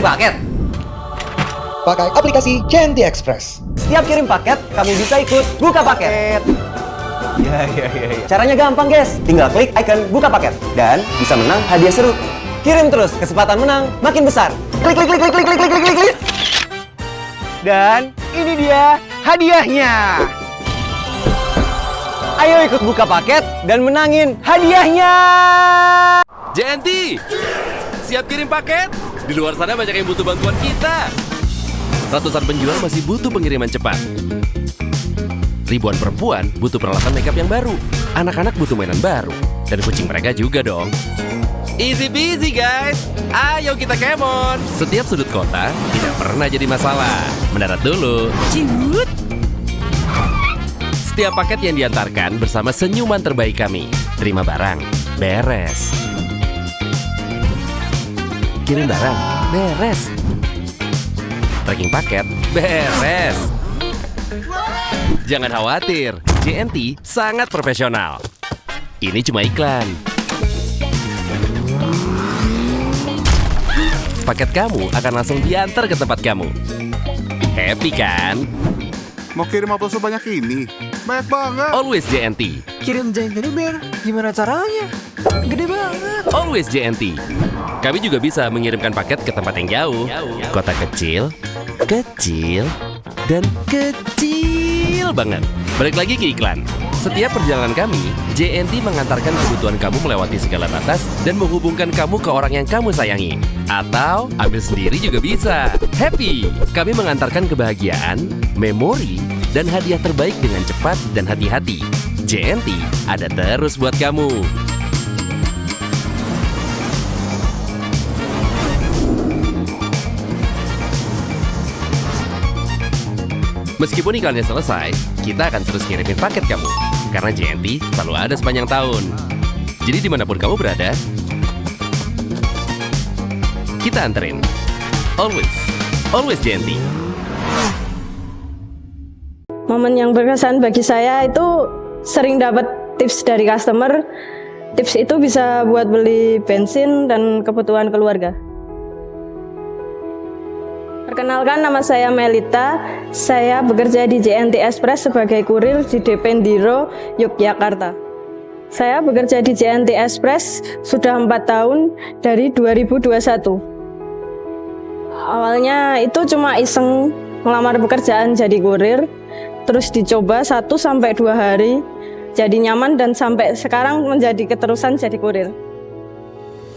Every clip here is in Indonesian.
paket? Pakai aplikasi JNT Express. Setiap kirim paket, kamu bisa ikut buka paket. Ya. Caranya gampang, guys. Tinggal klik icon buka paket dan bisa menang hadiah seru. Kirim terus, kesempatan menang makin besar. Klik. Dan ini dia hadiahnya. Ayo ikut buka paket dan menangin hadiahnya. JNT, siap kirim paket? Di luar sana banyak yang butuh bantuan kita. Ratusan penjual masih butuh pengiriman cepat. Ribuan perempuan butuh peralatan makeup yang baru. Anak-anak butuh mainan baru. Dan kucing mereka juga dong. Easy peasy guys, ayo kita kemon. Setiap sudut kota tidak pernah jadi masalah. Mendarat dulu, ciut. Setiap paket yang diantarkan bersama senyuman terbaik kami. Terima barang, beres. Kirim barang, beres. Tracking paket, beres. Jangan khawatir, JNT sangat profesional. Ini cuma iklan. Paket kamu akan langsung diantar ke tempat kamu. Happy kan? Mau kirim apa sebanyak ini? Banyak banget. Always JNT. Kirim JNT Ber, gimana caranya? Gede banget. Always JNT. Kami juga bisa mengirimkan paket ke tempat yang jauh. Kota kecil, dan kecil banget. Balik lagi ke iklan. Setiap perjalanan kami, JNT mengantarkan kebutuhan kamu melewati segala batas dan menghubungkan kamu ke orang yang kamu sayangi. Atau ambil sendiri juga bisa. Happy! Kami mengantarkan kebahagiaan, memori, dan hadiah terbaik dengan cepat dan hati-hati. JNT ada terus buat kamu. Meskipun iklannya selesai, kita akan terus ngirimin paket kamu. Karena JNT selalu ada sepanjang tahun. Jadi dimanapun kamu berada, kita anterin. Always JNT. Momen yang berkesan bagi saya itu sering dapat tips dari customer. Tips itu bisa buat beli bensin dan kebutuhan keluarga. Perkenalkan, nama saya Melita. Saya bekerja di JNT Express sebagai kurir di Dependiro, Yogyakarta. Saya bekerja di JNT Express sudah 4 tahun dari 2021. Awalnya itu cuma iseng melamar pekerjaan jadi kurir, terus dicoba 1-2 hari, jadi nyaman dan sampai sekarang menjadi keterusan jadi kurir.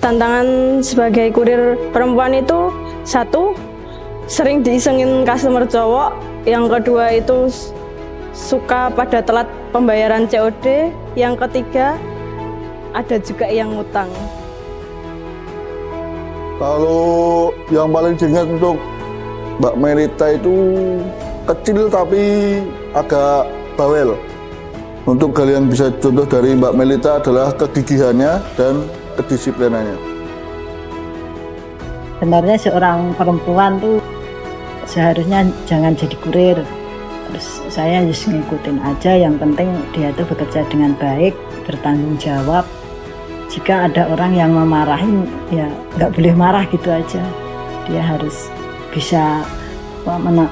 Tantangan sebagai kurir perempuan itu, 1, sering diisengin customer cowok. Yang kedua itu suka pada telat pembayaran COD. Yang ketiga ada juga yang ngutang. Kalau yang paling diingat untuk Mbak Melita itu kecil tapi agak bawel. Untuk kalian bisa contoh dari Mbak Melita adalah kegigihannya dan kedisiplinannya. Sebenarnya seorang perempuan tuh seharusnya jangan jadi kurir. Terus saya harus ngikutin aja, yang penting dia tuh bekerja dengan baik, bertanggung jawab. Jika ada orang yang memarahin, ya nggak boleh marah gitu aja. Dia harus bisa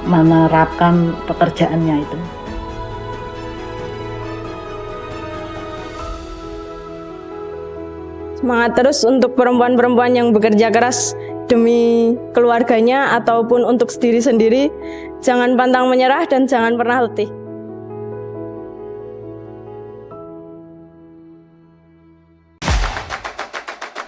menerapkan pekerjaannya itu. Semangat terus untuk perempuan-perempuan yang bekerja keras demi keluarganya ataupun untuk diri sendiri. Jangan pantang menyerah dan jangan pernah letih.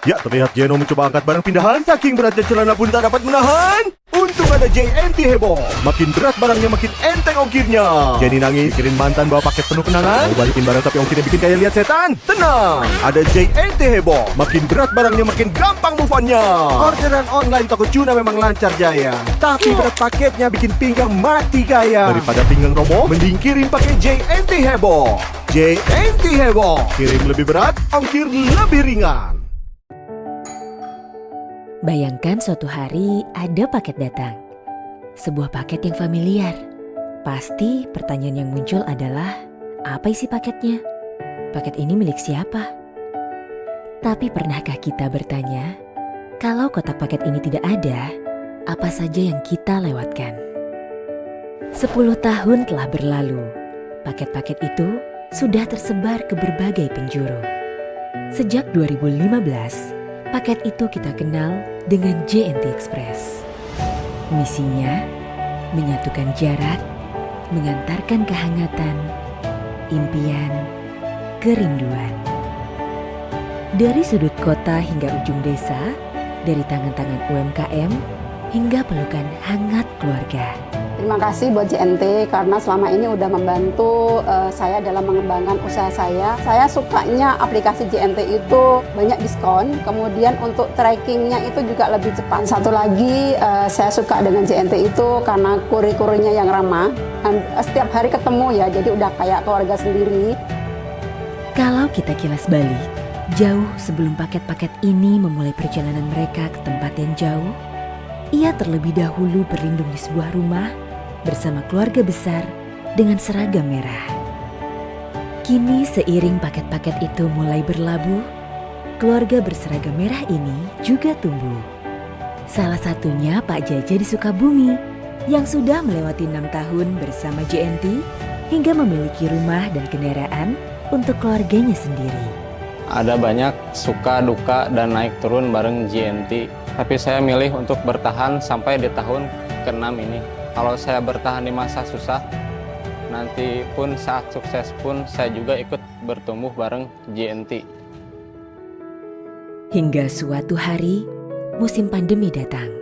Ya, terlihat Jeno mencoba angkat barang pindahan, saking beratnya celana pun tak dapat menahan. Untung ada JNT heboh. Makin berat barangnya makin enteng ongkirnya. Jenny nangis, kirim mantan bawa paket penuh kenangan. Mau balikin barang tapi ongkirnya bikin kayak lihat setan. Tenang, ada JNT heboh. Makin berat barangnya makin gampang move on-nya. Orderan online toko Cuna memang lancar jaya, tapi berat paketnya bikin pinggang mati gaya. Daripada pinggang roboh, mending kirim pakai JNT heboh. JNT heboh, kirim lebih berat, ongkir lebih ringan. Bayangkan suatu hari ada paket datang. Sebuah paket yang familiar. Pasti pertanyaan yang muncul adalah, apa isi paketnya? Paket ini milik siapa? Tapi pernahkah kita bertanya, kalau kotak paket ini tidak ada, apa saja yang kita lewatkan. 10 tahun telah berlalu, paket-paket itu sudah tersebar ke berbagai penjuru. Sejak 2015, paket itu kita kenal dengan JNT Express. Misinya, menyatukan jarak, mengantarkan kehangatan, impian, kerinduan. Dari sudut kota hingga ujung desa, dari tangan-tangan UMKM hingga pelukan hangat keluarga. Terima kasih buat JNT karena selama ini udah membantu saya dalam mengembangkan usaha saya. Saya sukanya aplikasi JNT itu banyak diskon, kemudian untuk trackingnya itu juga lebih cepat. Satu lagi saya suka dengan JNT itu karena kurir-kurirnya yang ramah. Setiap hari ketemu ya, jadi udah kayak keluarga sendiri. Kalau kita kilas balik, jauh sebelum paket-paket ini memulai perjalanan mereka ke tempat yang jauh, ia terlebih dahulu berlindung di sebuah rumah bersama keluarga besar dengan seragam merah. Kini seiring paket-paket itu mulai berlabuh, keluarga berseragam merah ini juga tumbuh. Salah satunya Pak Jaja di Sukabumi yang sudah melewati 6 tahun bersama JNT hingga memiliki rumah dan kendaraan untuk keluarganya sendiri. Ada banyak suka duka dan naik turun bareng JNT, tapi saya milih untuk bertahan sampai di tahun ke-6 ini. Kalau saya bertahan di masa susah, nanti pun saat sukses pun saya juga ikut bertumbuh bareng JNT. Hingga suatu hari, musim pandemi datang.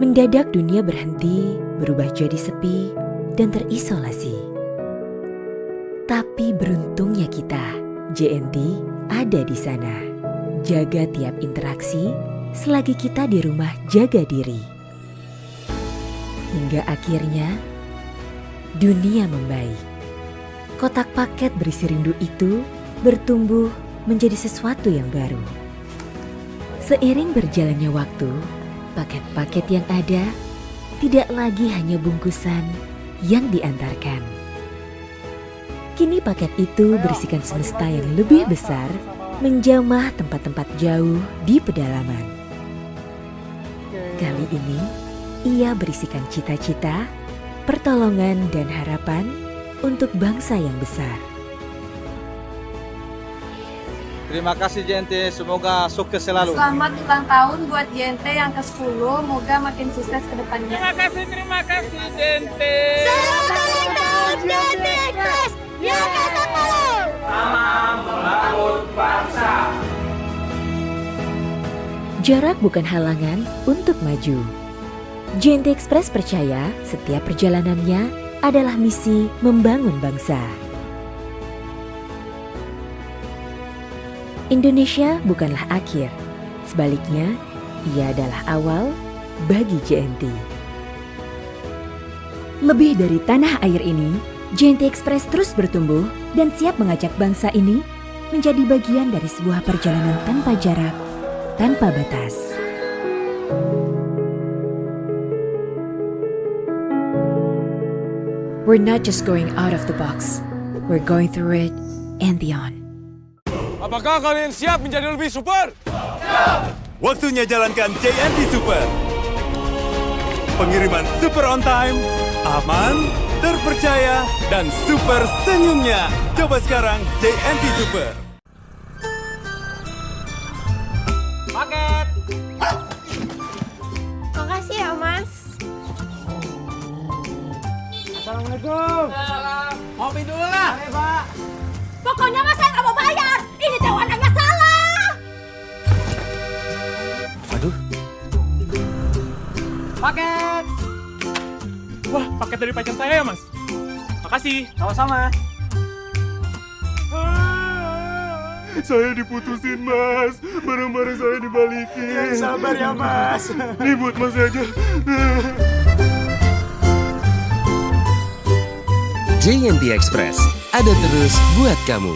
Mendadak dunia berhenti, berubah jadi sepi, dan terisolasi. Tapi beruntungnya kita, JNT ada di sana. Jaga tiap interaksi selagi kita di rumah jaga diri. Hingga akhirnya dunia membaik. Kotak paket berisi rindu itu bertumbuh menjadi sesuatu yang baru. Seiring berjalannya waktu, paket-paket yang ada tidak lagi hanya bungkusan yang diantarkan. Kini paket itu berisikan semesta yang lebih besar, menjamah tempat-tempat jauh di pedalaman. Kali ini, ia berisikan cita-cita, pertolongan, dan harapan untuk bangsa yang besar. Terima kasih JNT, semoga sukses selalu. Selamat ulang tahun buat JNT yang ke-10, moga makin sukses ke depannya. Terima kasih JNT. Selamat ulang tahun JNT Express yang ke-10. Sama membangun bangsa. Jarak bukan halangan untuk maju. JNT Express percaya setiap perjalanannya adalah misi membangun bangsa. Indonesia bukanlah akhir, sebaliknya ia adalah awal bagi JNT. Lebih dari tanah air ini, JNT Express terus bertumbuh dan siap mengajak bangsa ini menjadi bagian dari sebuah perjalanan tanpa jarak, tanpa batas. We're not just going out of the box, we're going through it and beyond. Apakah kalian siap menjadi lebih super? Siap! Waktunya jalankan JNT Super. Pengiriman super on time, aman, terpercaya, dan super senyumnya. Coba sekarang JNT Super. Paket. Makasih ya, Mas. Assalamualaikum. Kopi dulu lah. Mari, Pak. Pokoknya Mas saya nggak mau bayar. Ini tawanannya salah. Aduh. Paket. Wah, paket dari pacar saya ya, Mas. Makasih. Sama-sama. Saya diputusin, Mas. Barang-barang saya dibalikin. Yang sabar ya, Mas. Ini buat Mas aja. JNT Express, ada terus buat kamu.